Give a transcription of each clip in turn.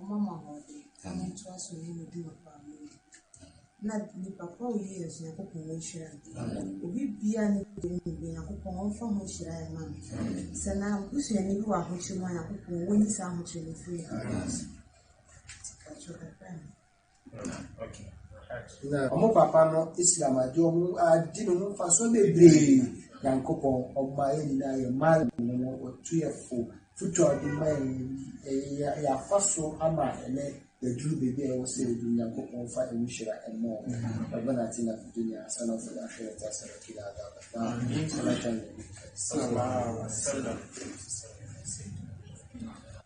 Mama, I'm to us when you do a family. Not the papa years, and I hope we share. We be an upon from which I am. So now, who's your neighbor which you want to when you sound much in the free house? Okay. Omo papa no Islam ajo mu adi no mu faso bebre yankopon oba eni na ye mal no otuefo futu adi mai ya faso ama ele edru bebe e wo se edu yankopon fa emushira emo bana tina dunya sana fa akhirah tasara kila da sallallahu alaihi wasallam.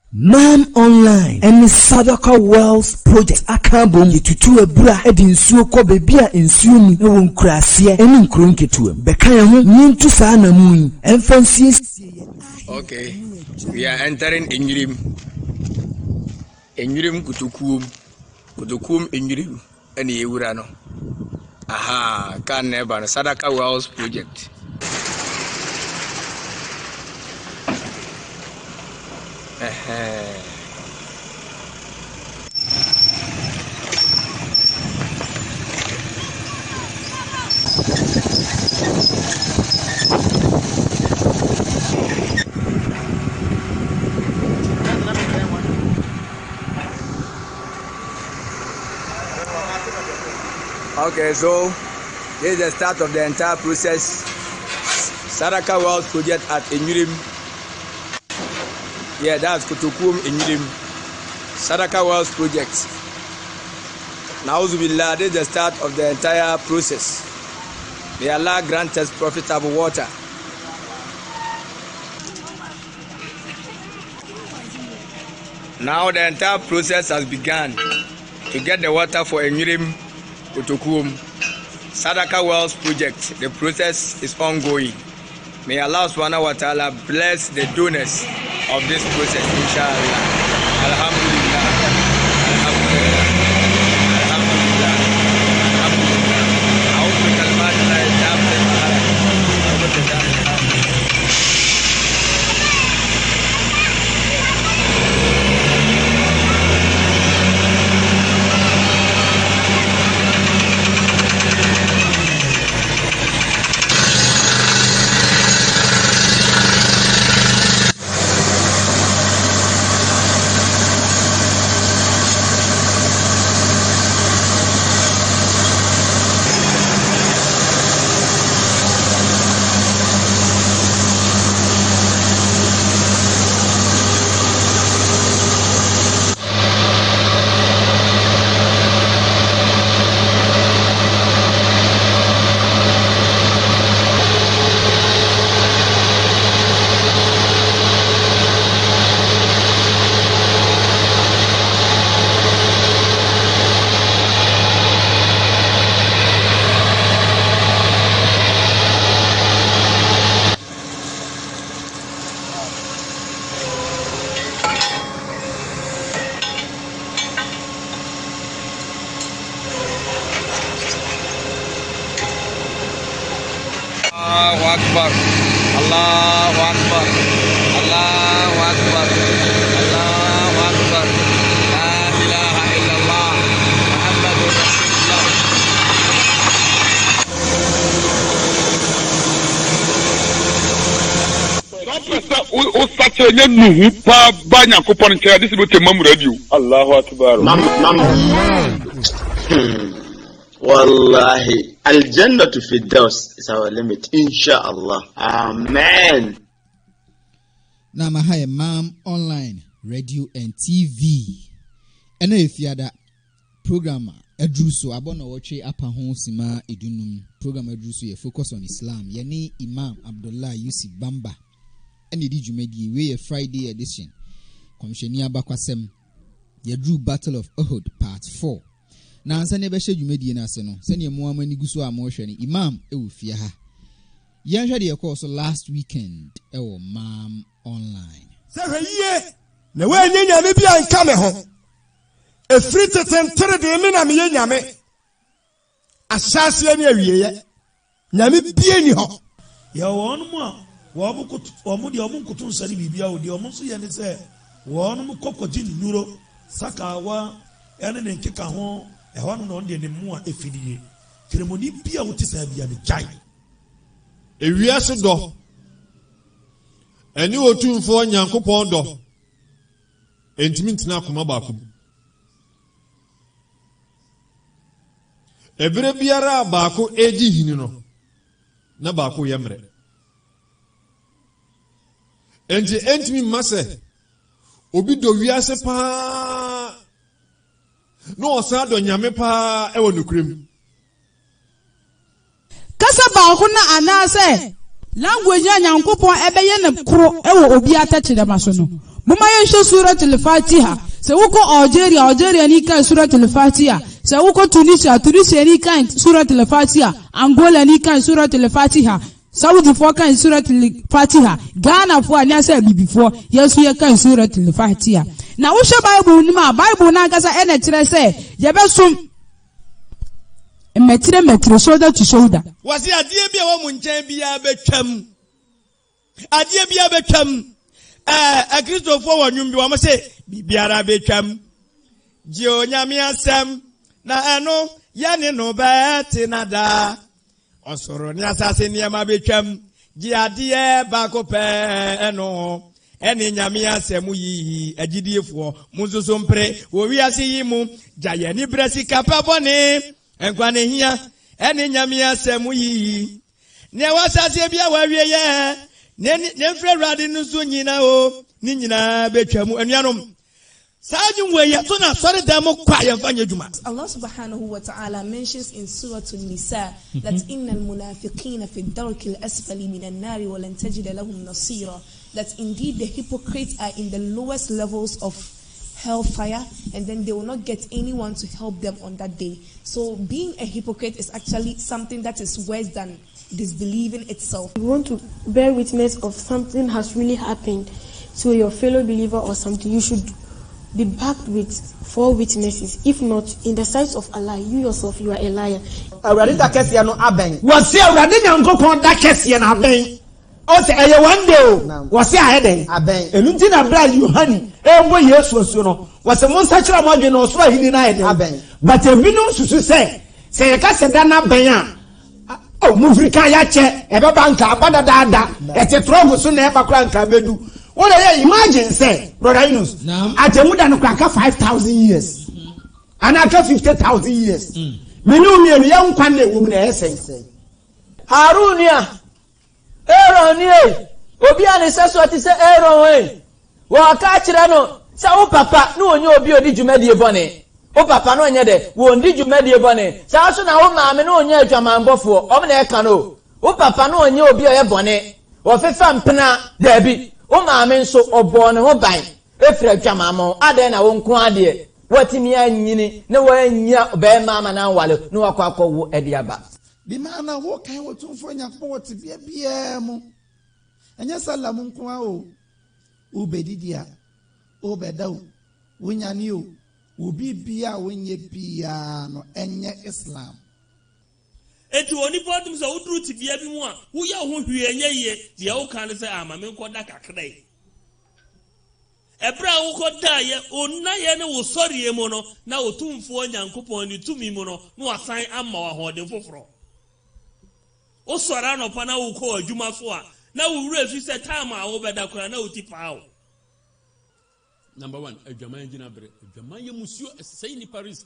Man Online and Sadaka Wells Project Akabom Yitutu Ebra Edin Suko Bebia in Sumi Ewan Krasia and Krunketu Bekaya Nintu Sana Moon and Francis. Okay, we are entering Injurim Kutukum Injurim and Yurano. Aha, can never Sadaka Wells Project. Okay, so this is the start of the entire process. Sadaka Wells Project at Inyurim. Yeah, that's Kutukum Inyurim. Sadaka Wells Project. Na'uzubillah, this is the start of the entire process. May Allah grant us profitable water. Now the entire process has begun to get the water for Inyurim Kutukum. Sadaka Wells Project. The process is ongoing. May Allah subhanahu wa ta'ala bless the donors of this process, inshallah. Alhamdulillah. Alhamdulillah. Alhamdulillah. Alhamdulillah. A'udhu bi kalimati llahi tammati min Allahu Akbar. Allahu Akbar. Allahu Akbar. Allahu Akbar. La ilaha illallah. Muhammadur Rasulullah. Allahu Akbar. Wallahi, Al-Jannah to Firdaus is our limit, inshallah. Amen. Now, my Mam Online Radio and TV. And if you are that program, Edruso, Abona Wache Apahon Sima Idunum, program Edruso, focus on Islam. Yani Imam Abdullah Yusuf Bamba. And the Dijumedi, we a Friday edition. Komshenia Bakwasem, Yadru Battle of Uhud, Part 4. Na ansa ne be hye dwumadi na ase no se ne mo amani guso a mo hwe ne imam e wo fie ha yan hwe de course last weekend e wo Mam Online se hwe na we nyanya me bia nka me ho e free tetentere de me na me nyame asase ne awie ye nyame bia ni ho ya won mo a wo bu kutu o mo de o mo kutu nsari bibia o de o mo so ye ne se wɔn kɔkɔgye nnuro sakawa ɛne ne nkeka ho ɛhɔ no na ɔde ne mu a efidie kremoni bia wote saa bia ne gyae ewiase dɔ ɛne otumfoɔ nyankopɔn dɔ entimi ntena akoma baako mu ebere biara baako edi hini no na baako yɛ mmerɛ enti entimi mma sɛ obi dɔ wiase paa na ɔsan dɔ nyame paa ɛwɔ nokorɛm kasa baako na anaasɛ language a nyankopɔn ɛbɛyɛ ne koro ɛwɔ obi atakyerɛma so no moma yɛhwɛ suratul fatiha sɛ wokɔ algeria ni kan suratul fatiha sɛ wokɔ tunisia ni kan suratul fatiha angola ni kan suratul fatiha Saudi for kan suratul fatiha Ghana for anya bibifoɔ yesu yɛ kan suratul fatiha na wo hwɛ bible nim a bible na kasa ɛna kyerɛ sɛ yɛbɛsom metre shoulder to shoulder wasi adie bia wo mu nkyɛn bia betwam adie bia betwam akristofo wɔ nwum bi wɔn sɛ bibiara betwam gye onyame asɛm na ɛno yɛne no bɛte nada ɔsoro ne asase nneɛma betwam gye adeɛ baako pɛɛ ɛno ɛne nyame asɛm yi agyidiefoɔ mu nso so mpere wɔ wiase yi mu gya yɛne brɛ sika pɛ bɔne enkwa ne hia ene nyame asɛm yi ne wasase bia wawie ye ne mfrɛwrade no so nyina o ne nyina betwamu anuanom saaju we ye to na sori da mo kwa ye fanye djuma. Allah subhanahu wa ta'ala mentions in Surah An-Nisa that innal munafiqina fi ad-darki al-asfali min an-nar wa lan tajid lahum nasira, that indeed the hypocrites are in the lowest levels of hellfire, and then they will not get anyone to help them on that day. So being a hypocrite is actually something that is worse than disbelieving itself. You want to bear witness of something has really happened to your fellow believer or something, you should be backed with 4 witnesses. If not, in the sight of Allah, you yourself, you are a liar. Awurade da kɛseɛ no abɛn. Wɔsi awurade nyankopɔn da kɛseɛ no abɛn. Ɔsɛ ɛyɛ one day o. Wɔsi ayɛ dɛn. Abɛn. Enu ti na bra Yohane ɛnbɔ Yesu osuo no. Wɔsi mo nsa kyerɛ mo adwene na ɔsoro ahini na ayɛ dɛn. Abɛn. But ebinom susu sɛ yɛka sɛ da na abɛn a o mu firi kan ya kyɛ ɛbɛba nka abada daada ɛte trɔgo so na ɛba kora nka bedu. What are you imagine say, Brother Yunus? Atemuda no kraka 5,000 years. Anaka 50,000 years. Minu mi young kwande woman essay. Harunia. Aaron ye. Obi ane saso ati se Aaron we. Wa ka kire no, sa o papa no onye obi odi dwumadi bone. O papa no onye de, wo ndi dwumadi bone. Sa so na wo maame no onye adwamanbofo, o me na e ka no. O papa no onye obi oye bone. Wo fefa mpena dabi. O maame nso obo ne ho ban efra twamamo ade na wo nko ade watimi anyini ne wanya be mama na wale ne wakọ wo ede aba bi mana wo kan wo tumfo nyakpo wote bia mu enya salamu nko a o ubedidia o bedaw wonyane o obi bia wonye bia no enye Islam. Eti oni podum so udru tibia bi mu a wo ya ho hwie enye ye de wo kan se amame nkoda kakrai ebra wo koda ye onna ye ne wo sori mu no na otumfo nyankopon ni tumi mu no no asan amma wa hode foforo o sora no pa na wo ko adwuma so a na wo wura fi se time a wo beda kora na oti pa wo. Number 1 adwaman gina bre adwaman ye musuo sei ni Paris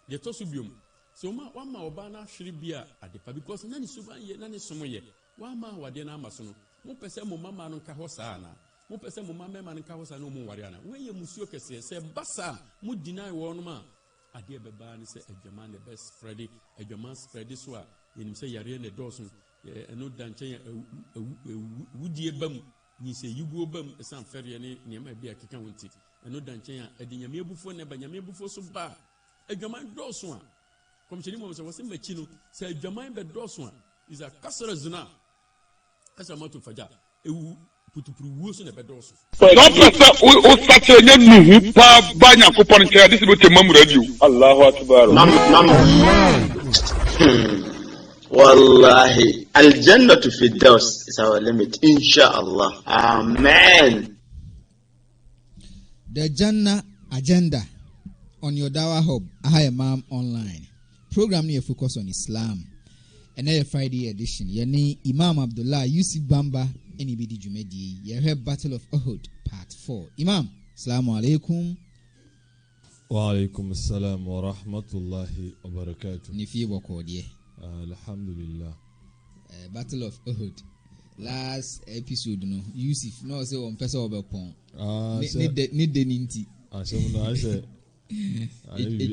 de to so biom. So wama oba na hwere bia adepa because nani suban ye nani somo ye wama wade na amaso no mo pese mo mama no nka ho saa na mo pese mo mama ma nka ho saa no mo ware ana we ye musuo kese se basa mo deny wo no ma ade beba ni se adwaman the best spread adwaman spread so a yenim se yare ne doso eno danche wudie bam ni se yugo bam san fere ne niam bia keka wonti eno danche a ade nyame ebufo ne ba nyame ebufo so ba adwaman doso a komchini mo se wose machino se adwaman be doso a is a kasara zuna asa moto faja ewu putupuru wo so ne be doso Dɔpɛ o sase nye nuhu pa ba Nyankopɔn nkyɛn ade sɛ bɛ tɛmam radio. Allahu akbar. Wallahi, al-jannatu fi daws is our limit, inshallah. Amen. The Jannah Agenda on your Dawa Hub, I Imam Online. Program here focus on Islam. Another Friday edition. Yeni Imam Abdullah Yusuf Bamba Anybody Jumedi. You Battle of Uhud Part 4. Imam, Assalamu alaikum. Wa alaikum assalam wa rahmatullahi wa barakatuh. Nifi wakodiye. Alhamdulillah. Battle of Uhud. Last episode no Yusuf no say one person obepon. Need the ninti. I say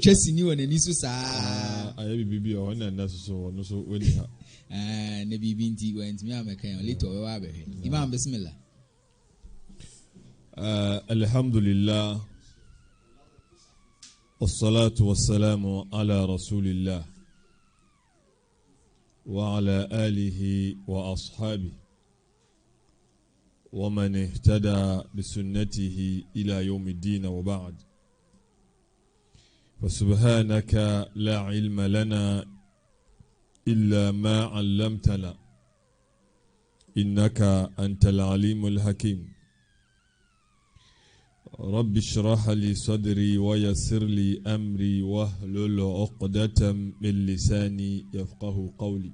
Chesi ni wona ni so saa. Ayi bibi o na na so no so weni ha. Ne bibi nti went me amekan later we wa be. Imam bismillah. Alhamdulillah. والصلاة والسلام على رسول الله وعلى آله وأصحابه ومن اهتدى بسنته إلى يوم الدين وبعد فسبحانك لا علم لنا إلا ما علمتنا إنك أنت العليم الحكيم رب اشرح لي صدري ويسر لي أمري واحلل عقدة من لساني يفقه قولي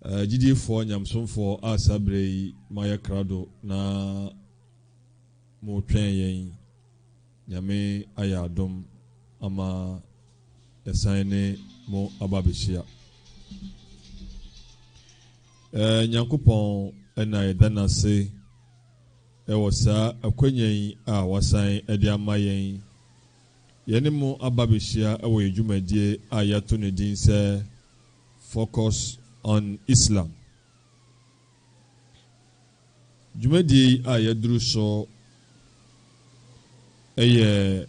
جدي فو نيامسون فو أسابري ما يكرادو نا موتين nyame ayadom ama esane mo ababishia nyankopon ena yedana se ewosa akwanyen a wasan ede amayen yene mo ababishia ewo edwumadie ayato ne din se focus on Islam dwumadie ayaduru so eye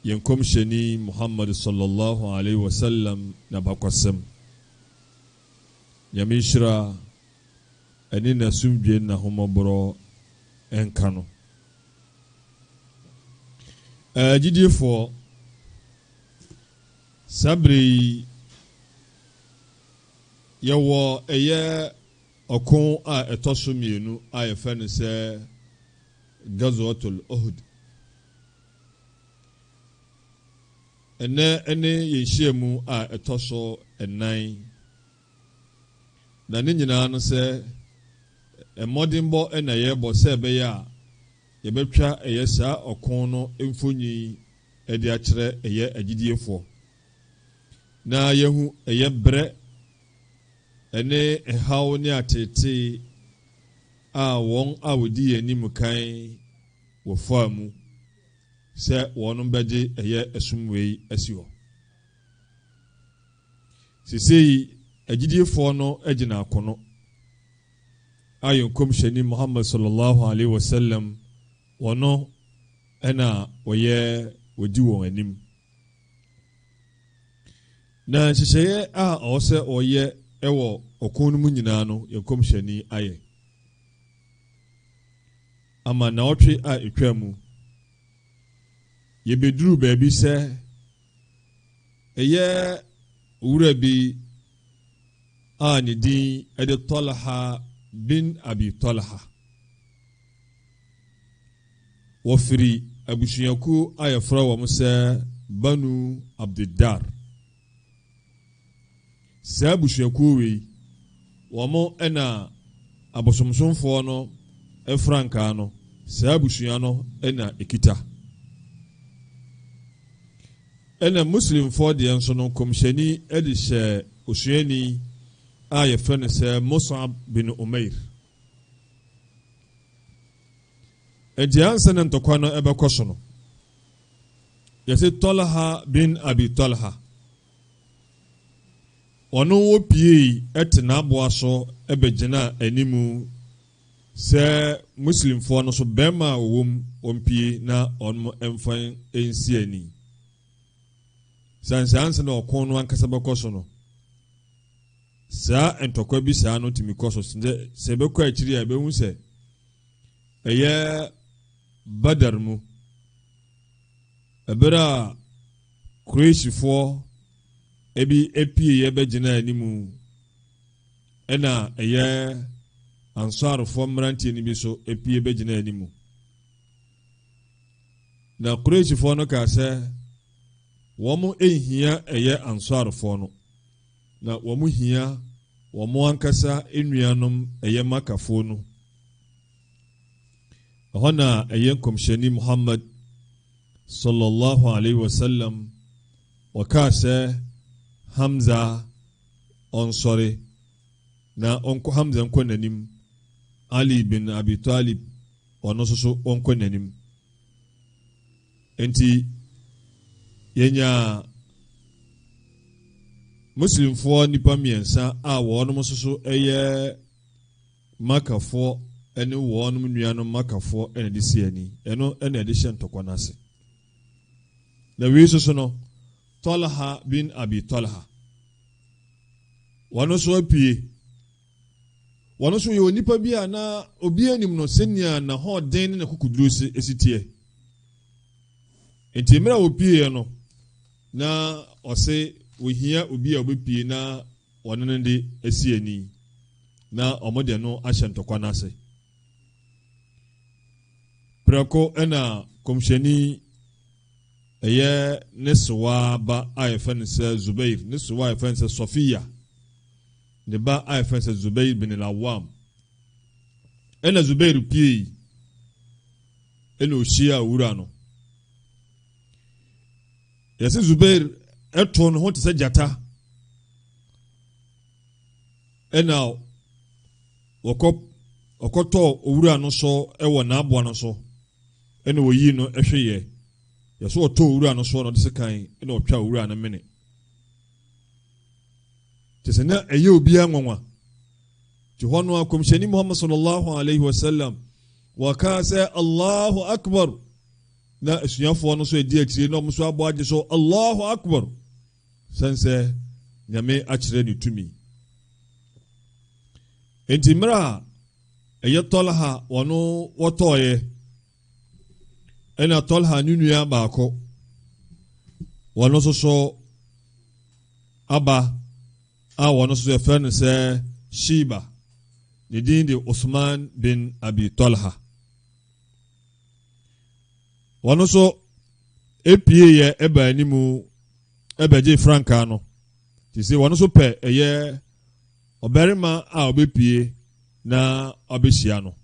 yenkom sheni Muhammad sallallahu alaihi wasallam na bakwasem yamishra eni na sumdwe na homobro enkano gidifo sabri yawo eye okon a etoso mienu a yefene se Ghazwatul Uhud ene yenhyiamu a etoso enan na ne nyina no se emodimbo ena yebo se be ya yebetwa eye saa okon no emfonyi ede akere eye agidiefo na yehu eye bre ene ehaw ne atete a won awodi anim kan wo faamu se wonum bede eye esumwei asiho sisi agidiefo no agina akono ayonkom sheni Muhammad sallallahu alaihi wasallam wono ena woye wodi won anim na shiseye a ose oye ewo okonu mu nyina no yonkom sheni aye ama na otwe a etwamu yebeduru baabi se eye wura bi a ni din ede Talha bin Abi Talha wafiri abusuyaku ayafra wa musa Banu Abdiddar sa abusuyaku we wamo ena abosomsomfo no efranka no sa abusuya no ena ekita ena muslim for de enso no komsheni edi she osuani a yefrene se Mus'ab bin Umair ejiansen ntokwa no ebekoso no yese Talha bin Abi Talha ono wo pie etina aboaso ebegina animu se muslim for no so bema wom ompie na onmo emfan ensiani sansanse na okon no ankasa bekoso no sa entokwa bi sa no timi koso se be kwa akiri a be hu se eye Badar mu ebera Qurayshfo ebi epie ye be gina animu ena eye Ansarfo mrantie ni bi so epie be gina animu na Quraishifoɔ no kaa sɛ wɔn ehia ɛyɛ Ansarfoɔ no na wɔn hia wɔn ankasa enuanom ɛyɛ Makafoɔ no ɛhɔ na ɛyɛ nkɔmhyɛni Muhammad sallallahu alaihi wasallam wɔkaa sɛ Hamza ɔnsɔre na ɔnkɔ Hamza nkɔ n'anim, Ali bin Abi Talib ɔno nso so ɔnkɔ n'anim. Enti yɛnya Muslimfoɔ nipa mmiɛnsa a wɔnom nso so ɛyɛ Makafoɔ ɛne wɔnom nuanom Makafoɔ ɛna de si ani, ɛno ɛna ɛde hyɛ ntɔkwa n'ase. Na wei so no Talha bin Abi Talha wɔno so apie wɔno so yɛ onipa bi a na obi anim no sɛnea na hɔden ne na kokuduro esi tie. Enti mmerɛ a opie no na ɔse ohia obi a obepie na wɔno ne de esi ani na ɔmode no ahyɛ ntɔkwa n'ase. Prɛko ɛna kɔmhyɛni ɛyɛ ne sewa ba a yɛfɛ no sɛ Zubair, ne sewa a yɛfɛ no sɛ Sofiya, ne ba a yɛfɛ no sɛ Zubair bin al-Awwam. Ɛna Zubair pie ɛna ohyia awura no. Yɛsɛ Zubair ɛto no ho te sɛ gyata ɛna ɔkɔtɔ owura no so ɛwɔ n'aboa no so ɛna oyi no ɛhwɛ yɛ. Yɛsɛ ɔtɔ owura no so na ɔde sekan ɛna ɔtwa owura no mene. Te sɛ na ɛyɛ obi anwanwa. Te hɔ no akɔmhyɛni Muhammad sallallahu alaihi wasallam wɔkaa sɛ Allahu Akbar na asuafoɔ no so ɛdi akyire na ɔmo so abɔ agye so Allahu Akbar sɛn sɛ Nyame akyerɛ ne tumi. Enti mmerɛ a ɛyɛ Talha wɔno wɔtɔɔyɛ ɛna Talha ne nua baako wɔno nso so aba a wɔno nso so yɛfrɛ no sɛ Shiba, ne din de Usman bin Abi Talha. Wɔno nso epie yɛ ɛba animu ɛbɛgye frankaa no te sɛ wɔno nso pɛ ɛyɛ ɔbarima a ɔbɛpie na ɔbɛhyia no.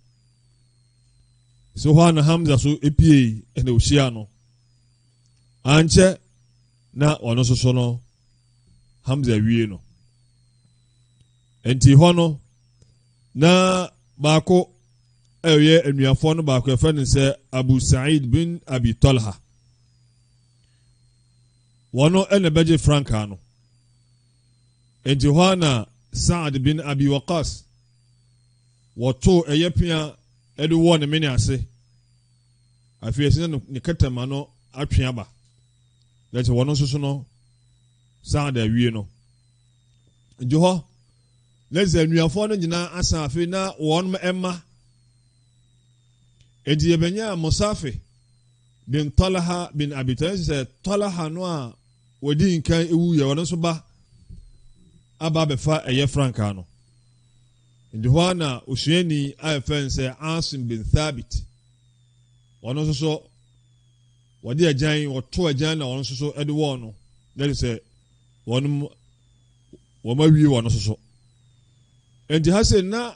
So hɔ na Hamza so epie ɛna ohyia no ankyɛ na ɔno nso so no Hamza wie no. Enti hɔ no na baako ɛyɛ anuafoɔ no baako ɛfɛ ne sɛ Abu Sa'id bin Abi Talha wɔno ɛna bɛgye frankaa no. Enti hɔ na Sa'ad bin Abi Waqas wɔto ɛyɛ pia ɛde wɔ ne mene ase. Afei ɛsɛ ne katama no atwe aba. Lɛte wɔno nso so no Sa'ad awie no. Nti hɔ na sɛ anuafoɔ no nyinaa asa afei na wɔnom ɛma. Enti yɛbɛnya Musafi bin Talha bin Abi Talha sɛ Talha no a wɔdi nkan ewu yɛ wɔno nso ba aba bɛfa ɛyɛ frankaa no. Nti hɔ na osuani a yɛfɛ sɛ Asim bin Thabit wɔno nso so wɔde agyan wɔto agyan na wɔno nso so ɛde wɔn no na sɛ wɔn awie wɔno nso so. Enti ha sɛ na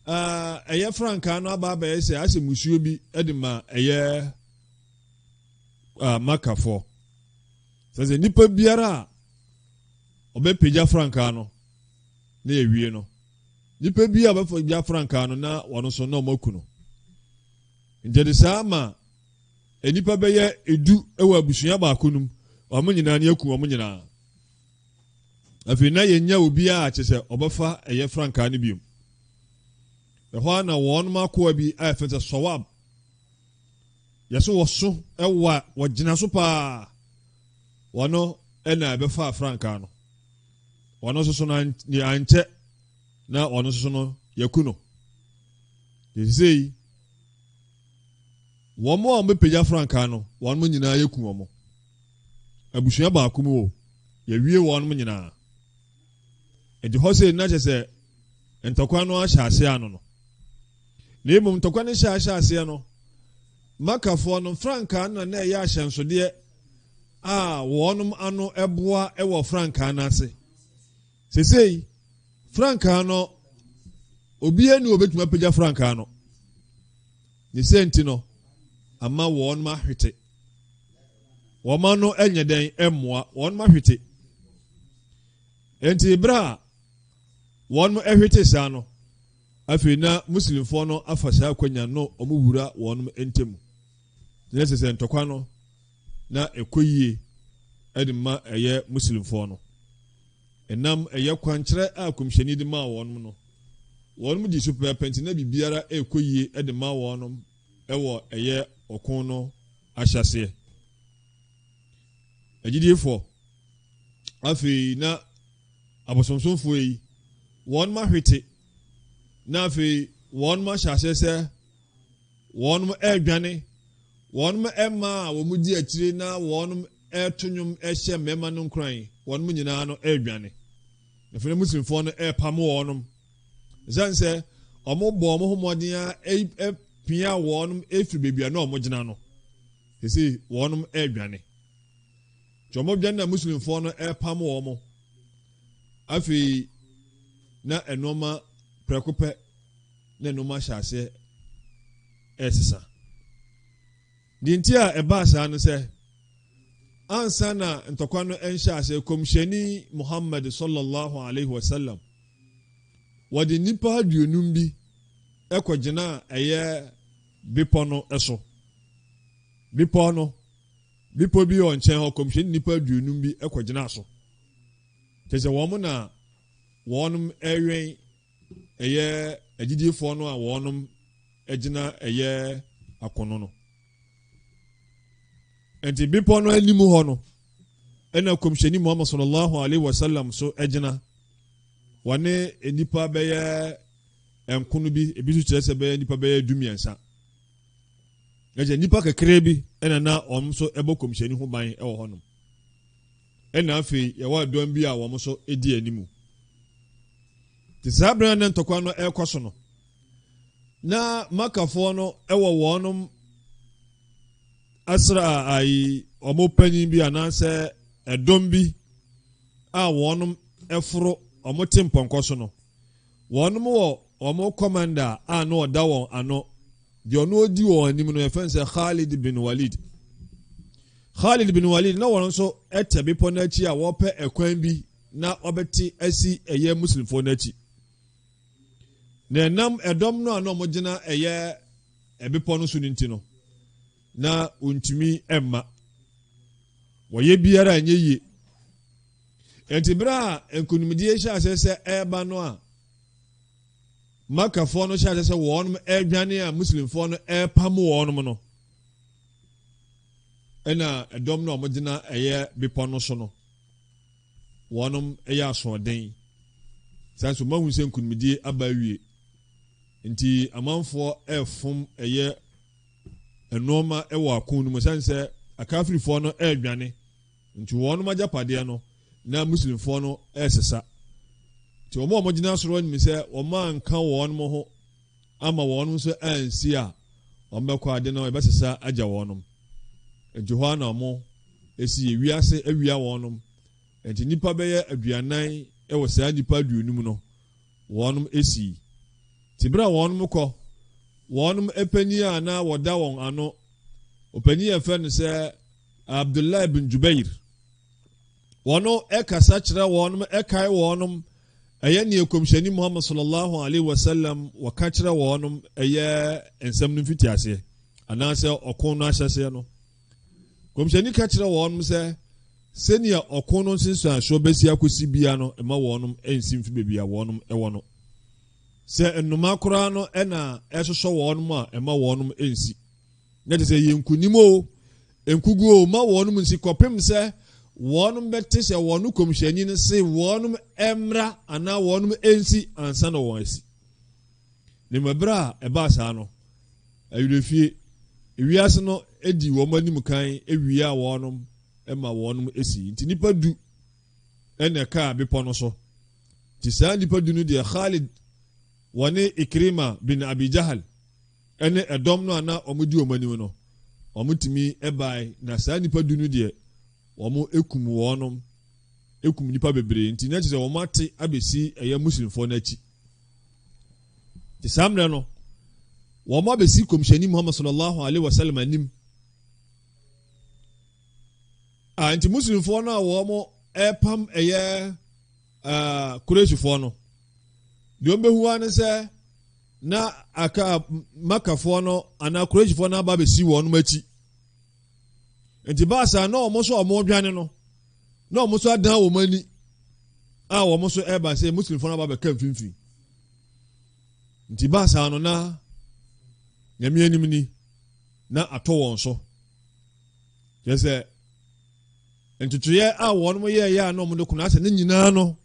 ɛyɛ frankaa no aba abɛyɛ sɛ asɛ musuo bi ɛde ma ɛyɛ Makafoɔ. Sɛ nipa biara a ɔbɛpagya frankaa no na yɛwie no nipa bi a ɔbɛpagya frankaa no na wɔno so na ɔmaku no. Nti de saa ma nipa bɛyɛ edu ɛwɔ abusua baako no mu ɔmo nyinaa ne aku ɔmo nyinaa. Afei na yɛnya obi a kyɛ sɛ ɔbɛfa ɛyɛ frankaa no biom. Ɛhɔ na wɔn akoa bi a yɛfɛ sɛ Sawab yɛso wɔso ɛwɔ wɔgyina so paa wɔno ɛna ɛbɛfa frankaa no. Wɔno nso so no ankyɛ na ɔno nso so no yɛku no. Yɛsei wɔn a wɔbɛpagya frankaa no wɔn nyinaa yɛku wɔn. Abusua baako mu o yɛwie wɔn nyinaa. Enti hɔ sɛ na kyɛ sɛ ntɔkwa no ahyɛ ase ano no. Na mmom ntɔkwa no hyɛ aseɛ no makafoɔ no frankaa no na ɛyɛ ahyɛnsodeɛ a wɔnom ano ɛboa ɛwɔ frankaa no ase sesei frankaa no obiara ni obetuma apagya frankaa no ne senti no ama wɔnom ahwete wɔn no ɛnyɛ dɛn ɛmmoa wɔnom ahwete enti bra wɔnom ɛhwete saa no afei na muslimfoɔ no afa saa akwanya no ɔmo wura wɔnom ntɛm ne sɛ ntɔkwa no na ɛkɔ yie ɛde ma ɛyɛ muslimfoɔ no ɛnam ɛyɛ kwankyerɛ a kɔmhyɛni de ma wɔnom no wɔnom di so pɛpɛnti na biribiara ɛkɔ yie ɛde ma wɔnom ɛwɔ ɛyɛ ɔko no ahyɛseɛ agyidiefoɔ afei na abosomsomfoɔ yi wɔnom ahwete na afei wɔnom ahyɛ aseɛ sɛ wɔnom ɛredwane wɔnom ɛma a wɔn di akyire na wɔnom ɛreto nnwom ɛhyɛ mmarima no nkuran wɔnom nyinaa no ɛredwane afei na muslimfoɔ no ɛrepam wɔnom ɛsiane sɛ wɔn bɔ wɔn ho mmɔden a ɛpia wɔnom ɛfiri beebi a na wɔn gyina no sisi wɔnom ɛredwane tí wɔn dwane na muslimfoɔ no ɛrepam wɔn afei na ɛnɔɔma prɛko pɛ na ɛnɔɔma hyɛ aseɛ ɛresesa deɛ nti a ɛbaa saa no sɛ ansa na ntɔkwa no ɛnhyɛ aseɛ kɔmhyɛni muhammad sallallahu alaihi wasallam wɔde nipa 20 bi ɛkɔgyina ɛyɛ bepɔ no ɛso bepɔ bi wɔ nkyɛn hɔ kɔmhyɛni nipa 20 bi ɛkɔgyina so kyerɛ sɛ wɔn na wɔnom ɛwɛn ɛyɛ agyidiefoɔ no a wɔnom ɛgyina ɛyɛ akono no nti bepɔ no anim hɔ no ɛna kɔmhyɛni muhammad sallallahu alaihi wasallam so ɛgyina wɔne nipa bɛyɛ nkono bi ebi so kyerɛ sɛ bɛyɛ nipa bɛyɛ 12 ɛgye nipa kakra bi ɛna na wɔn so ɛbɔ kɔmhyɛni ho ban ɛwɔ hɔnom ɛna afei yɛwɔ adɔm bi a wɔn so ɛdi anim te saa abirɛ ne ntɔkwa no ɛrekɔ so no na makafoɔ no ɛwɔ wɔnom asra ayi wɔn panyin bi anaasɛ ɛdɔm bi a wɔnom ɛforo wɔn te mpɔnkɔ so no wɔnom wɔ wɔn kɔmanda a no ɔda wɔn ano deɛ ɔno odi wɔn anim no yɛfɛn sɛ Khalid bin Walid na wɔn nso ɛtɛ bepɔ n'akyi a wɔpɛ ɛkwan bi na ɔbɛte asi ɛyɛ muslimfoɔ n'akyi na ɛnam ɛdɔm no a na wɔn gyina ɛyɛ ɛbepɔ no so ne nti no na ontumi ɛmma wɔyɛ biara nyɛ yie nti bere a nkonimdie hyɛ asɛ sɛ ɛreba no a makafoɔ no hyɛ asɛ sɛ wɔn ɛredwane a muslimfoɔ no ɛrepam wɔn no ɛna ɛdɔm no a wɔgyina ɛyɛ bepɔ no so no wɔn ɛyɛ asoɔden saa nso mahu sɛ nkonimdie aba awie nti amanfoɔ ɛrefom ɛyɛ nneɛma ɛwɔ akon no mu san sɛ akafirifoɔ no ɛredwane nti wɔn agyapadeɛ no na muslimfoɔ no ɛresesa nti wɔn a wɔgyina soro anim sɛ wɔn anka wɔn ho ama wɔn nso ansi a wɔn bɛkɔ ade no ɛbɛsesa agya wɔn nti hɔ na wɔn esi ewiase awia wɔn nti nipa bɛyɛ 40 ɛwɔ saa nipa 20 no wɔn esi tibira wɔn kɔ wɔn epanyi a na wɔda wɔn ano opanyi yɛ fɛ no sɛ Abdullah bin Jubair wɔn ɛkasa kyerɛ wɔn ɛkae wɔn ɛyɛ ne kɔmhyɛni Muhammad sallallahu alaihi wasallam wɔka kyerɛ wɔn ɛyɛ nsɛm no mfiti aseɛ anaasɛ ɔkon no ahyɛseɛ no kɔmhyɛni ka kyerɛ wɔn sɛ sɛnea ɔkon no nsensuansoɔ bɛsi akɔsi bia no ɛma wɔn ɛnsi mfi beebi a wɔn ɛwɔ no sɛ nnoma koraa no ɛna ɛsosɔ wɔn a ɛma wɔn ɛnsi na te sɛ yɛ nkunim o nkugu o ma wɔn nsi kɔpem sɛ wɔn bɛte sɛ wɔn kɔmhyɛni no se wɔn ɛmra anaa wɔn ɛnsi ansa na wɔn asi ne mɛbrɛ a ɛbaa saa no ayuefie ewiase no edi wɔn anim kan ewie a wɔn ɛma wɔn asi nti nipa 10 ɛna ɛka bepɔ no so ti saa nipa 10 no deɛ Khalid wɔne Ikrima bin Abi Jahal ɛne ɛdɔm no ana wɔn di wɔn anim no ɔmotumi ɛbae na saa nipa du no deɛ ɔmo ekum wɔnom ekum nipa bebree nti na kyerɛ sɛ ɔmo ate abesi ɛyɛ muslimfoɔ n'akyi te saa mmerɛ no wɔn abesi kɔmhyɛni muhammad sallallahu alaihi wasallam anim nti muslimfoɔ no a wɔn ɛpam ɛyɛ kureshifoɔ no deɛ wɔn bɛhu ano sɛ na aka makafoɔ no anaa kureshifoɔ no aba abesi wɔn akyi nti baasa na wɔn nso wɔn dwane no na wɔn nso adan wɔn ani a wɔn nso ɛba sɛ muslimfoɔ no aba abɛka mfimfini nti baasa no na nyame anim ni na atɔ wɔn so kyerɛ sɛ ntutuiɛ a wɔn yɛɛyɛ a na wɔn de kono asɛ ne nyinaa no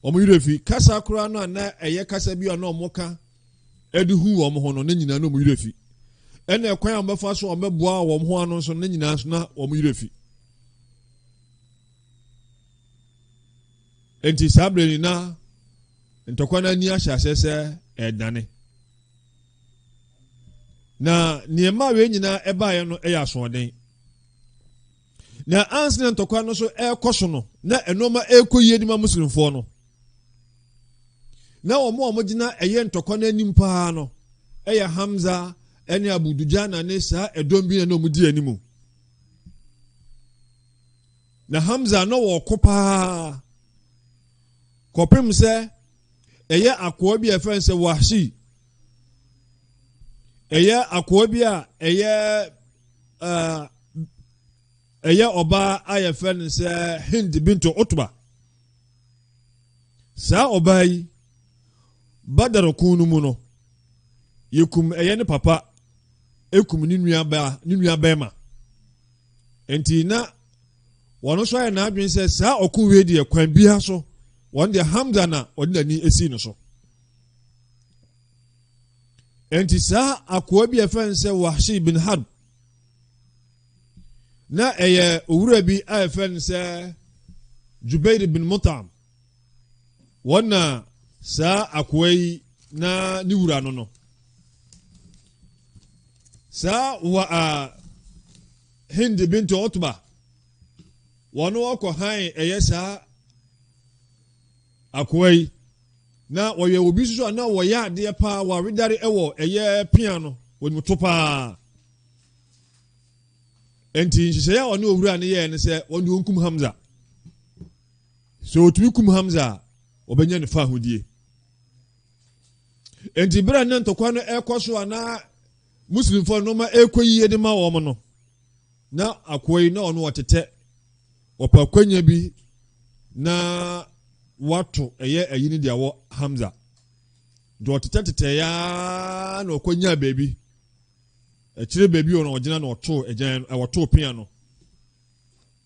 wɔn werɛ fi kasa koraa no a na ɛyɛ kasa bi a na wɔn ka ɛde hu wɔn ho no ne nyinaa na wɔn werɛ fi ɛna ɛkwan a wɔbɛfa so wɔn bɛboa wɔn ho ano nso ne nyinaa so na wɔn werɛ fi nti saa abirɛ ni na ntɔkwa no ani ahyɛ ahyɛ sɛ ɛdane na nneɛma a wei nyinaa ɛbaeɛ no ɛyɛ asoɔden na ansa na ntɔkwa no so ɛrekɔ so no na ɛnɔɔma ɛrekɔ yie de ma muslimfoɔ no na wɔn a wɔgyina ɛyɛ ntɔkwa no anim paa no ɛyɛ hamza ɛne abudujana ne saa ɛdɔm bi na wɔn di anim na hamza na wɔɔko paa kɔpem sɛ ɛyɛ akoa bi a ɛfɛn sɛ wahshi ɛyɛ akoa bi a ɛyɛ ɔbaa a yɛfɛ no sɛ hind bintu utba saa ɔbaa yi badar kun no mu no yɛkum ɛyɛ ne papa ɛkum ne nua bɛrima nti na wɔn nso ayɛ n'adwene sɛ saa ɔko wei deɛ kwan biara so wɔn deɛ hamza na ɔde n'ani esi no so nti saa akoa bi ɛfɛ no sɛ wahshi bin harb na ɛyɛ owura bi a ɛfɛ no sɛ jubair bin mutam wɔn na saa akoa yi na ne wura no saa hind bintu utba wɔn wɔkɔ han ɛyɛ saa akoa yi na wɔyɛ obi soso a na wɔyɛ adeɛ paa wɔaredare ɛwɔ ɛyɛ pia no wɔn mu to paa nti nhyehyɛeɛ a ɔne owura no yɛɛ no sɛ wɔn de wɔnkum hamza sɛ wɔtumi kum hamza a wɔbɛnya ne fa ahodie nti berɛ ne ntɔkwa no ɛrekɔ so a na muslimfoɔ no ma ɛrekɔ yie de ma wɔn no na akoa yi na ɔno wɔtetɛ wɔpɛ akwanya bi na wato ɛyɛ ayi ne deɛ wɔ hamza nti ɔtetɛ yaa na ɔkɔnya baabi akyire baabi wɔ na ɔgyina na wɔtoo pia no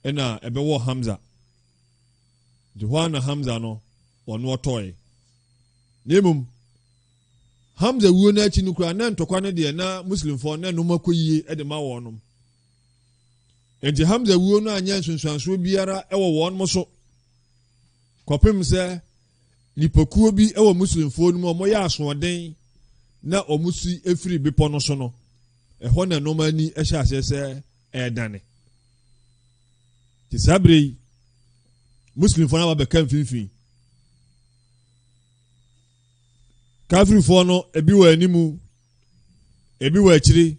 ɛna ɛbɛwɔ hamza nti hɔ na hamza no ɔno ɔtɔe na mmom hamza wuo no akyi no koraa na ntɔkwa no deɛ na muslimfoɔ na ɛnom akɔ yie de ma wɔn nom nti hamza wuo no anyɛ nsonsansoɔ biara ɛwɔ wɔn mo so kɔpem sɛ nipakuo bi ɛwɔ muslimfoɔ no mu a wɔyɛ asoɔden na wɔn si efiri bepɔ no so no ɛhɔ na ɛnom ani ɛhyɛ aseɛ sɛ ɛɛdane te saa bere yi muslimfoɔ no aba bɛka mfimfini kafirifoɔ no ebi wɔ anim ebi wɔ akyire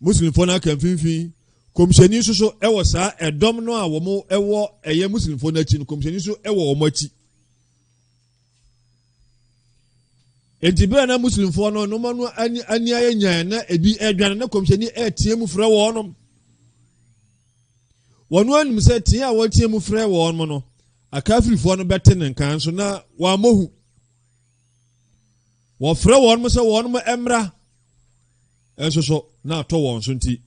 muslimfoɔ no aka mfimfini kɔmhyɛni nso so ɛwɔ saa ɛdɔm no a wɔn ɛwɔ ɛyɛ muslimfoɔ no akyi no kɔmhyɛni nso ɛwɔ wɔn akyi eti bɛrɛ na muslimfoɔ no noma no ani ayɛ nyan na ebi ɛdwane na kɔmhyɛni ɛɛtie mu frɛ wɔn wɔn anim sɛ tie a wɔtie mu frɛ wɔn no akafirifoɔ no bɛte ne nkan so na wɔamohu wɔfrɛ wɔn sɛ wɔn mmra ɛnso so na atɔ wɔn so nti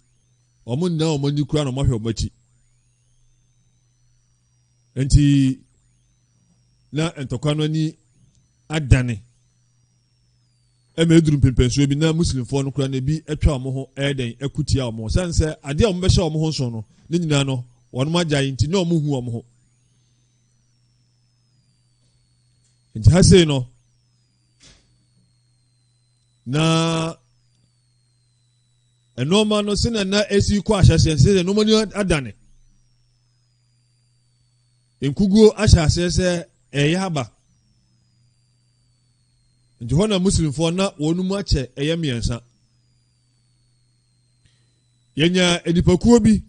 wɔn nyinaa wɔn ani kura na wɔn ahwɛ wɔn akyi nti na ntɔkwa no ani adane ɛmɛ eduru mpempɛnsuo bi na muslimfoɔ no kura na ebi atwa wɔn ho ɛɛdɛn ɛkutia wɔn ho sɛn sɛ adeɛ a wɔn bɛhyɛ wɔn ho nso no ne nyinaa no wɔn agya yi nti na wɔn hu wɔn ho nti ha sei no na ɛnɔɔma no sɛ na esi kɔ ahyɛseɛ sɛ ɛnɔɔma no adane nkuguo ahyɛ aseɛ sɛ ɛyɛ aba nti hɔ na muslimfoɔ na wɔn mu akyɛ ɛyɛ mmiɛnsa yɛnya nipakuo bi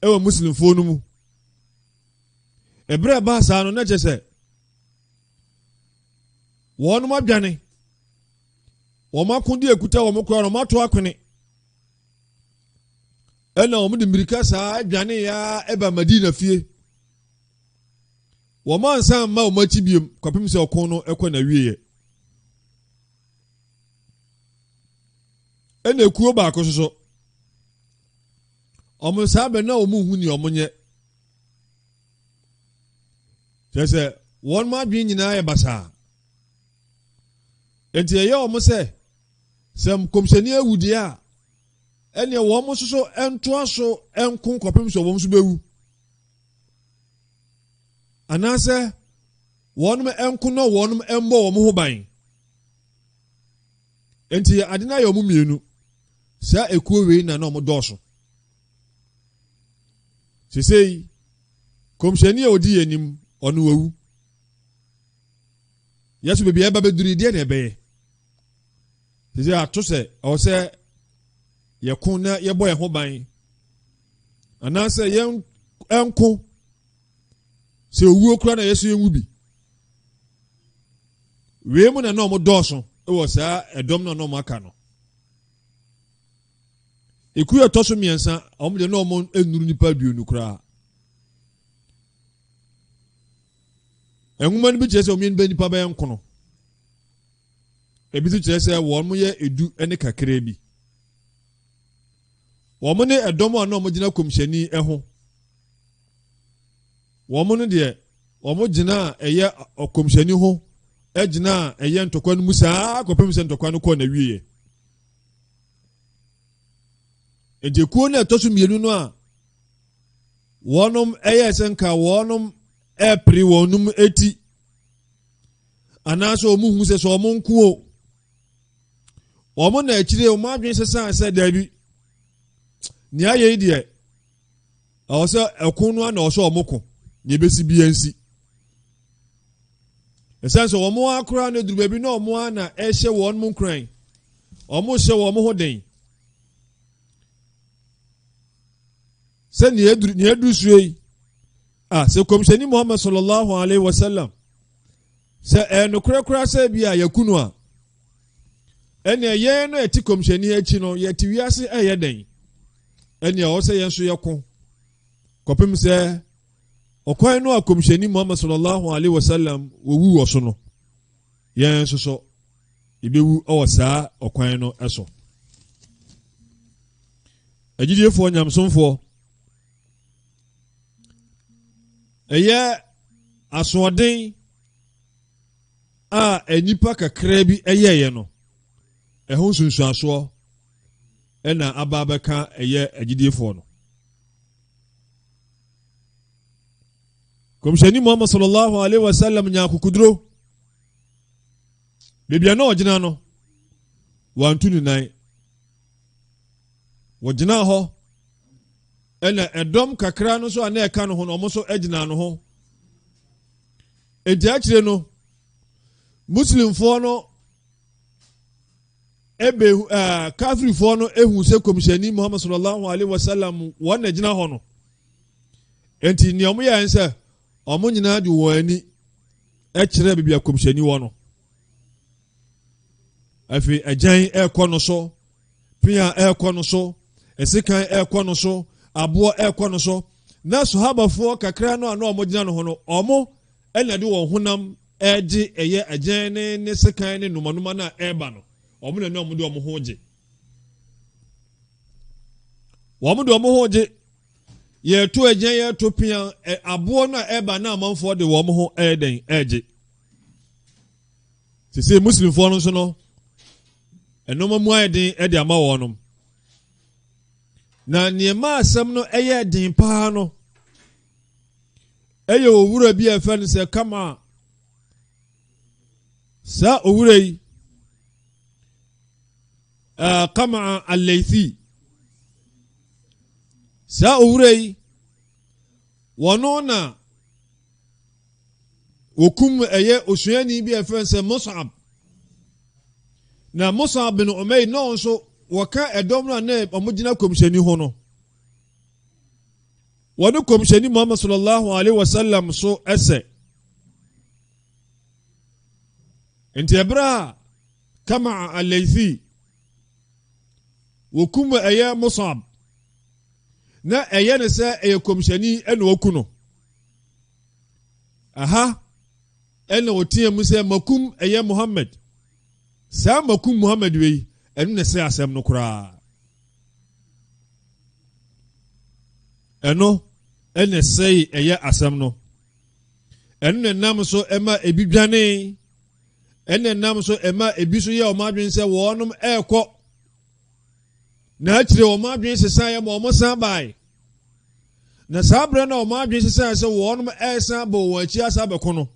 ɛwɔ muslimfoɔ no mu ɛberɛ ɛbaa saa no na kyɛ sɛ wɔn mu adwane wɔn akodi ekuta wɔn kora wɔn ato akwene ɛna wɔn de mmirika saa adwane ya ɛba madina fie wɔn ansan mma wɔn akyi biem kɔpem sɛ ɔko no ɛkɔ na wieɛ ɛna ekuo baako soso wɔn saa bɛ na wɔn hu ni wɔn nyɛ kyerɛ sɛ wɔn mu adwene nyinaa yɛ basaa nti ɛyɛ wɔn sɛ sɛ nkɔmhyɛni awudie a ɛnea wɔn soso ntoa so nko kɔpem sɛ wɔn nso bɛwu anaasɛ wɔn nko na wɔn mbɔ wɔn ho ban nti ade na yɛ wɔn mmienu saa ekuo wei na wɔn dɔɔso sesei kɔmhyɛni a odi anim ɔno wawu yɛso beebi ɛba bɛduru deɛ na ɛbɛyɛ sesei ato sɛ ɔwɔ sɛ yɛko na yɛbɔ yɛn ho ban anaasɛ yɛn nko sɛ owuo kora na yɛso yɛnwu bi wei mu na ɔmo dɔɔso ɛwɔ saa ɛdɔm na ɔmo aka no ekuo yɛ tɔ so mmiɛnsa ɔmo de na ɔmo nnuru nipa aduonu koraa nwoma no bi kyerɛ sɛ ɔmo yɛ nipa bɛyɛ nkono ebi nso kyerɛ sɛ wɔn mo yɛ edu ne kakra bi wɔn ne ɛdɔm a na wɔn gyina kɔmhyɛni ho wɔn no deɛ wɔn gyina ɛyɛ kɔmhyɛni ho gyina ɛyɛ ntɔkwa no mu saa kɔpem sɛ ntɔkwa no kɔɔ na wieɛ nti ekuo no ɛtɔ so mmienu no a wɔn ɛyɛ sɛ nka wɔn ɛpere wɔn eti anaasɛ wɔn hu sɛ sɛ wɔn nko o wɔn na akyire wɔn adwene sɛ daabi nea ayɛ yi deɛ ɔwɔ sɛ ɛko no ana ɔsɛ ɔmo ko nea ebesi bia nsi ɛsan sɛ wɔn akora no duru baabi na wɔn ana ɛhyɛ wɔn mo nkran wɔn hyɛ wɔn ho den sɛ nea eduru sue yi sɛ kɔmhyɛni muhammad sallallahu alaihi wa sallam sɛ ɛnokorakora sɛ bi a yɛku no a ɛnea yɛn no ɛte kɔmhyɛni akyi no yɛte wiase ɛyɛ den ɛnea ɔwɔ sɛ yɛn nso yɛko kɔpem sɛ ɔkwan no a kɔmhyɛni muhammad sallallahu alaihi wa sallam wɔwu wɔ so no yɛn nso so yɛbɛwu ɛwɔ saa ɔkwan no ɛso agyidiefoɔ nyamsomfoɔ ɛyɛ asoɔden a anipa kakra bi ɛyɛɛyɛ no ɛho nsunsuasoɔ ɛna aba bɛka ɛyɛ agyidiefoɔ no kɔmhyɛni muhammad sallallahu alaihi wa sallam nya akokuduro bebia na ɔgyina no wantu ne nan wɔgyina hɔ ɛna ɛdɔm kakra no so a na ɛka no ho no ɔmo so agyina no ho enti akyire no muslimfoɔ no kafirifoɔ no ehu sɛ kɔmhyɛni muhammad sallallahu alaihi wa sallam wɔn na gyina hɔ no enti nea ɔmo yɛ sɛ ɔmo nyinaa de wɔn ani ɛkyerɛ baabi a kɔmhyɛni wɔ no afei agyan ɛrekɔ no so pia ɛrekɔ no so ɛsekan ɛrekɔ no so aboɔ ɛrekɔ no so na sohabafoɔ kakra no a na ɔmo gyina no ho no ɔmo ɛna de wɔn honam ɛgye ɛyɛ agyan ne sekan ne nomanoma no a ɛreba no ɔmo na ɔmo de ɔmo ho gye wɔn de ɔmo ho gye yɛto agyan yɛto pia aboɔ no a ɛreba na amanfoɔ de wɔn ho ɛɛdɛn ɛɛgye sisi muslimfoɔ no nso no ɛnoma mu ayɛ den ɛde ama wɔn nom na nneɛma asɛm no ɛyɛ den paa no ɛyɛ owura bi a ɛfɛ no sɛ kama saa owura yi Kama Al-Laythi saa owura yi wɔno na wokum ɛyɛ osuani bi ɛfɛn sɛ Mus'ab na Mus'ab bin Umayr na nso wɔka ɛdɔm no a na ɔmo gyina kɔmhyɛni ho no wɔne kɔmhyɛni Muhammad sallallahu alaihi wasallam so ɛsɛ nti ɛberɛ a Kama Al-Laythi wokum ɛyɛ Mus'ab na ɛyɛ ne sɛ ɛyɛ kɔmhyɛni ɛna oku no aha ɛna otie mu sɛ makum ɛyɛ Muhammad saa makum Muhammad wei ɛno ne sɛ asɛm no koraa ɛno ɛna sɛ ɛyɛ asɛm no ɛno ne nam so ɛma ebi dwane ɛna nam so ɛma ebi so yɛ ɔmo adwene sɛ wɔnom ɛɛkɔ na akyire ɔmo adwene sesan yɛ ma ɔmo san bae na saa berɛ na ɔmo adwene sesan sɛ wɔnom ɛɛsan bɔ wɔn akyi asa bɛko no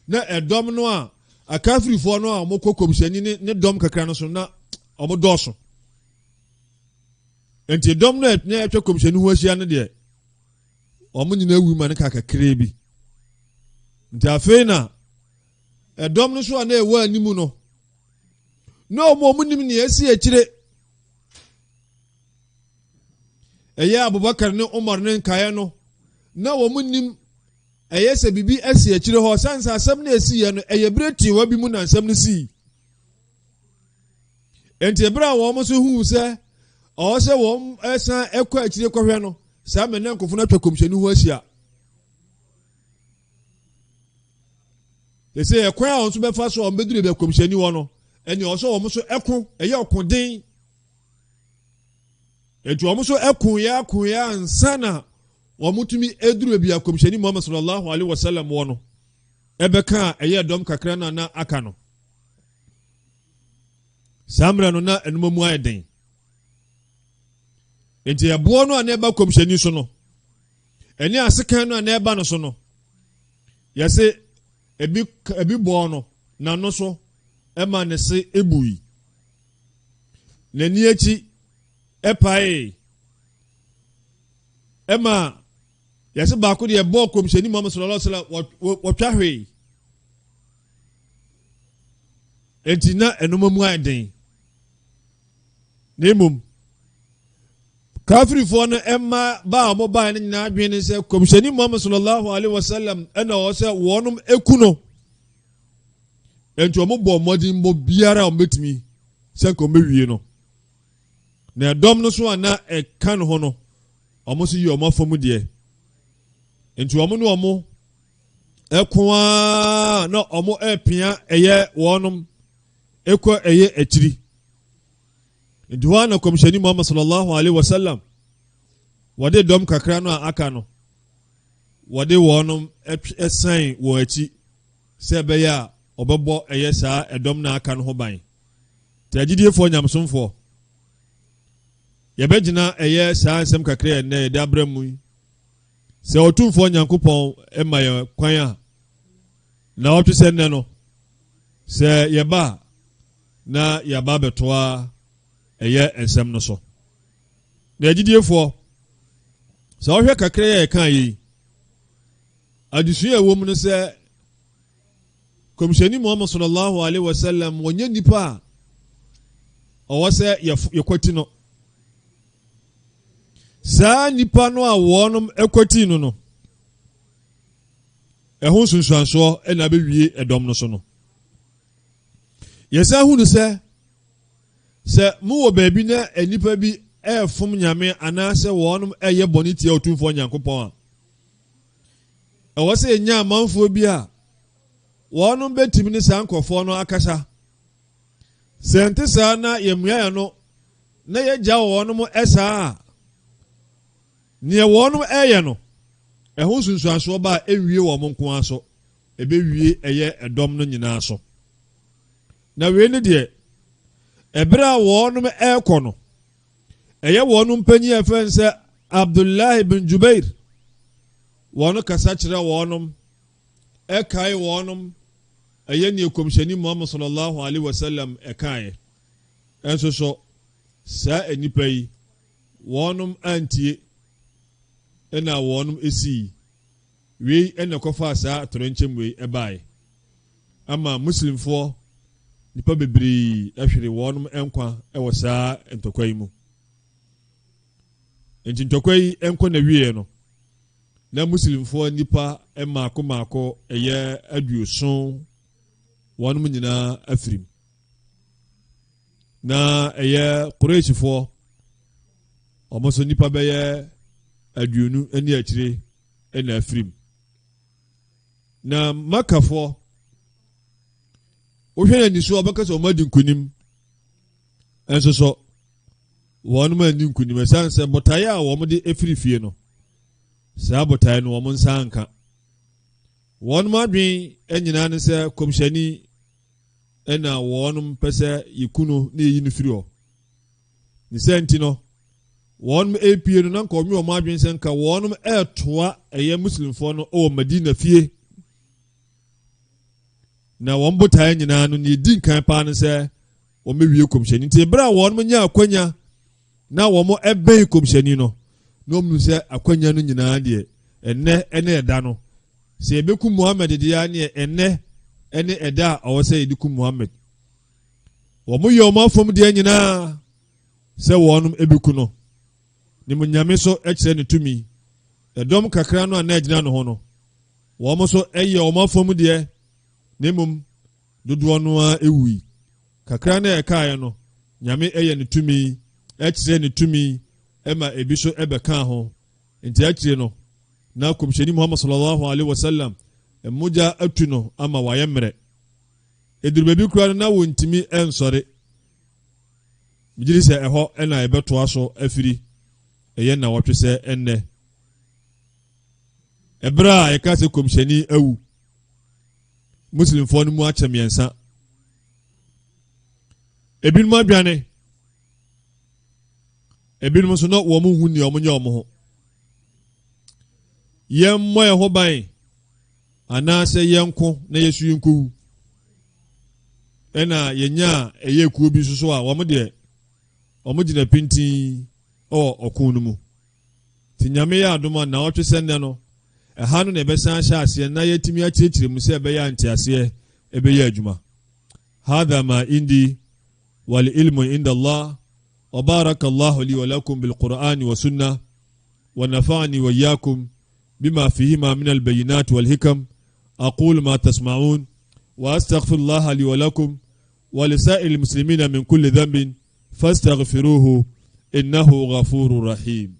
na ɛdɔm no a akafirifoɔ no a ɔmo kɔ kɔmhyɛni ne dɔm kakra no so na ɔmo dɔɔso nti dɔm no ɛtwa kɔmhyɛni ho ahyia no deɛ ɔmo nyinaa awu ma ne kakakraa bi nti afei na ɛdɔm no so a na ɛwɔ anim no na ɔmo nim nea asi akyire ɛyɛ Abubakar ne Umar ne nkaeɛ no na wɔn nim ɛyɛ sɛ bibi asi akyire hɔ sansa asɛm na esi yɛ no ɛyɛ bere tiwa bi mu na nsɛm no si enti ebere a wɔn so hu sɛ ɔwɔ sɛ wɔn ɛsan ɛkɔ akyire kɔhwɛ no saa mɛ ne nkɔfo no atwa kɔmhyɛni ho ahyia ɛsɛ ɛkwan a wɔn so bɛfa so a wɔn bɛduru bɛ kɔmhyɛni hɔ no ɛni ɔsɛ wɔn so ɛko ɛyɛ ɔkoden enti wɔn so ɛko yɛ ansa na wɔn tumi eduru ebi akɔmhyɛni Muhammad sallallahu alaihi wasallam wɔ no ɛbɛka ɛyɛ dɔm kakra na aka no saa mmerɛ no na ɛnum mu ayɛ den enti ɛboɔ no a na ɛba kɔmhyɛni so no ɛne asekan no a na ɛba no so no yɛsɛ ebi bɔɔ no n'ano so ɛma ne se ebui n'ani akyi ɛpae ɛma yɛsɛ baako deɛ bɔɔ kɔmhyɛni Muhammad sallallahu alaihi wasallam wɔtwa hwee enti na ɛnoma mu ayɛ den na mmom kafirifoɔ no ɛma ba a wɔbaa no nyinaa adwene ne sɛ kɔmhyɛni Muhammad sallallahu alaihi wasallam ɛna ɔwɔ sɛ wɔnom eku no enti wɔn bɔ mmɔden bɔ biara a wɔbɛtumi sɛ nka wɔbɛwie no na ɛdɔm no so a na ɛka no ho no wɔn so yi wɔn afɔm deɛ nti wɔn ne wɔn ɛko a na wɔn ɛpia ɛyɛ wɔnom ɛkɔ ɛyɛ akyiri nti hɔ a na kɔmhyɛni Muhammad sallallahu alaihi wasallam wɔde dɔm kakra no a aka no wɔde wɔnom ɛsan wɔn akyi sɛ ɛbɛyɛ a ɔbɛbɔ ɛyɛ saa ɛdɔm na aka no ho ban te agyidiefoɔ nyamsomfoɔ yɛbɛgyina ɛyɛ saa nsɛm kakra yɛ nnɛ yɛde abrɛ mu yi sɛ ɔtumfoɔ Nyankopɔn ɛma yɛ kwan a na wɔtwe sɛ nnɛ no sɛ yɛba na yɛaba bɛtoa ɛyɛ nsɛm no so na agyidiefoɔ sɛ wɔhwɛ kakra yɛ ɛka yi adesua ɛwɔ mu no sɛ kɔmhyɛni Muhammad sallallahu alaihi wasallam wɔnyɛ nipa a ɔwɔ sɛ yɛkwati no saa nipa no a wɔnom ɛkwati no no ɛho sunsuansoɔ ɛna abɛwie ɛdɔm no so no yɛsan hu no sɛ mowɔ baabi na nipa bi ɛɛfom nyame anaasɛ wɔnom ɛyɛ bɔne tia Otumfoɔ Nyankopɔn a ɛwɔ sɛ ɛnya amanfoɔ bi a wɔnom bɛtumi ne saa nkɔfoɔ no akasa sɛ nte saa na yɛmmua yɛ no na yɛgya wɔnom ɛsaa a neɛ wɔnom ɛyɛ no ɛho sunsuansoɔ ba a ɛwie wɔn nko ara so ɛbɛwie ɛyɛ ɛdɔm no nyinaa so na wei ne deɛ ɛberɛ a wɔnom ɛrekɔ no ɛyɛ wɔnom panyin a ɛfɛn sɛ Abdullahi bin Jubair wɔno kasa kyerɛ wɔnom ɛkae wɔnom ɛyɛ ne kɔmhyɛni Muhammad sallallahu alaihi wasallam ɛkae ɛnso so saa enipa yi wɔnom antie ɛna wɔnom esi wei ɛna kɔfa saa atɔrɔnkyɛm wei ɛbae ama muslimfoɔ nipa bebree ahwere wɔnom nkwa ɛwɔ saa ntɔkwa yi mu nti ntɔkwa yi nkɔ na wie no na muslimfoɔ nipa maako ɛyɛ aduoson wɔnom nyinaa afirim na ɛyɛ Quraishifoɔ ɔmo so nipa bɛyɛ aduonu ani akyire ɛna afirim na Makafoɔ wohwɛ na ni so ɔbɛka sɛ ɔmo adi nkonim ɛnso so wɔnom adi nkonim ɛsan sɛ botaeɛ a wɔmo de efiri fie no saa botaeɛ no wɔmo nsa nka wɔnom adwen nyinaa ne sɛ kɔmhyɛni ɛna wɔnom pɛ sɛ yɛkuno na yɛyi no firi hɔ ne sɛ nti no wɔnom epie no na nka ɔnwe wɔn adwen sɛ nka wɔnom ɛɛtoa ɛyɛ muslimfoɔ no ɛwɔ Madina fie na wɔn botaeɛ nyinaa no ne edi nkan paa no sɛ wɔn ewie kɔmhyɛni nti ebere a wɔnom nya akwanya na wɔn ɛbɛn kɔmhyɛni no na wɔn sɛ akwanya no nyinaa deɛ ɛnɛ ɛne ɛda no sɛ ebeku Muhammad deɛ aneɛ ɛnɛ ɛne ɛda a ɔwɔ sɛ yɛde kum Muhammad wɔn yɛ wɔn afɔm deɛ nyinaa sɛ wɔnom ebeku no ne mu nyame so ɛkyerɛ ne tumi ɛdɔm kakra no a na ɛgyina no ho no wɔn so ɛyɛ wɔn afɔm deɛ ne mum dodoɔ no a ewui kakra na ɛkaeɛ no nyame ɛyɛ ne tumi ɛkyerɛ ne tumi ɛma ebi so ɛbɛka ho nti akyire no na kɔmhyɛni Muhammad sallallahu alaihi wasallam mmogya atu no ama wayɛ mmerɛ eduru baabi kura no na wɔntimi ɛnsɔre megyiri sɛ ɛhɔ ɛna ɛbɛtoa so afiri ɛyɛ na wɔtwe sɛ ɛnnɛ ɛberɛ a yɛka sɛ kɔmhyɛni awu muslimfoɔ no mu akyɛ mmiɛnsa ebinom adwane ebinom nso na wɔn hu nea wɔn nyɛ wɔn ho yɛn mmɔ yɛn ho ban anaasɛ yɛn ko na yɛsu yɛn kowu ɛna yɛnya a ɛyɛ kuo bi soso a wɔn deɛ wɔn gyina pintin ɛwɔ ɔko no mu te nyame yɛ adom a na ɔtwe sɛ nnɛ no ɛha no na ɛbɛsan hyɛ aseɛ na yɛtumi akyerɛkyerɛ mu sɛ ɛbɛyɛ anteaseɛ ɛbɛyɛ adwuma hadha ma indi wal ilmu inda Allah wa baraka Allah li wa lakum bil Qur'ani wa sunnah wa nafa'ani wa iyyakum bima fihima min al bayinat wal hikam aqulu ma tasma'un wa astaghfirullah li wa lakum wa li sa'il muslimina min kulli dhanbin fastaghfiruhu innahu ghafurur rahim